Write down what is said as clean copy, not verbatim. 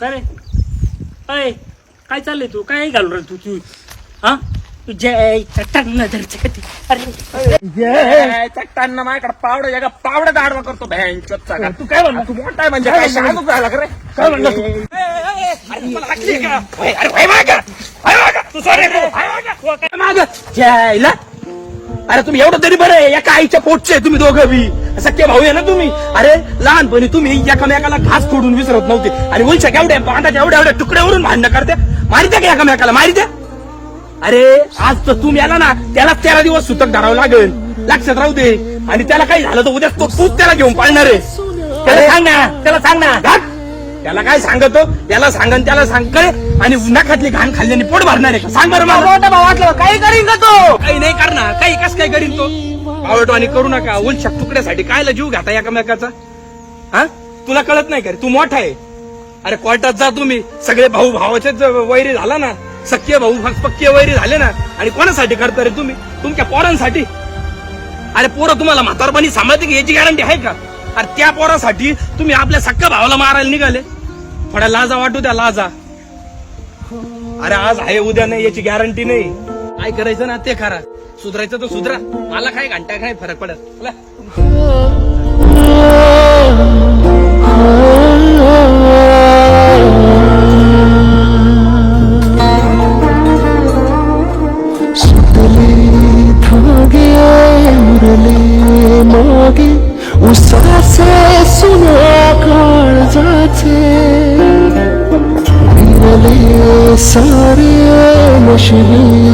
काय रे अय काय चाललंय तू काय घालू रे तू हा तू जय चट्टान नजरचे कधी अरे चट्टांना माझ्याकडे पावडं जगा पावडं दाडवा करतो भॅनचोदचा तू काय म्हणला तू मोठा आहे म्हणजे काय सांगू झाला का रे काय म्हणला तू अरे मला हाकली का अरे भाई माग तू सॉरी माग जायला अरे तुम्ही एवढं तरी बरं आहे एका आईच्या पोटचे तुम्ही दोघं बी सख्खे भाऊ आहे ना तुम्ही अरे लहानपणी तुम्ही एकामेकाला घास फोडून विसरत नव्हते आणि उलच्या एवढ्या बांधाच्या एवढ्या एवढ्या तुकड्यावरून भांडणं करते मारित्या का एकामेकाला मारित्या अरे आज तर तुम्ही आला ना त्याला 13 दिवस सुतक धरावं लागेल लक्षात राहू दे आणि त्याला काही झालं तर उद्या तूच त्याला घेऊन पाळणार आहे त्याला सांग ना त्याला काय सांगतो त्याला सांगन त्याला सांग करे आणि उन्हाखातली घाण खाल्ल्याने पोट भरणार आहे का सांग बरं मला मोठा भाव वाटलं काही करीन का तो काही नाही करणार काही कस काय करीन तो आवडवाणी करू नका उलच्या तुकड्यासाठी कायला जीव घाता एकामेकाचा हा तुला कळत नाही का तू मोठा आहे अरे कोर्टात जा तुम्ही सगळे भाऊ भावाचेच वैरी झाला ना सख्खे भाऊ पक्के वैरी झाले ना आणि कोणासाठी करता रे तुम्ही तुमच्या पोरांसाठी अरे पोरं तुम्हाला म्हातारपणी सांभाळते की याची गॅरंटी आहे का अरे त्या पोरासाठी तुम्ही आपल्या सख्ख्या भावाला मारायला निघाले थोड्या लाजा वाटू द्या लाजा अरे आज आहे उद्या नाही याची गॅरंटी नाही काय करायचं ना ते करा सुधरायचं तर सुधरा मला काय घंटा काय फरक पडत उसासे सुना काळजाचे विरले सारे नशिबी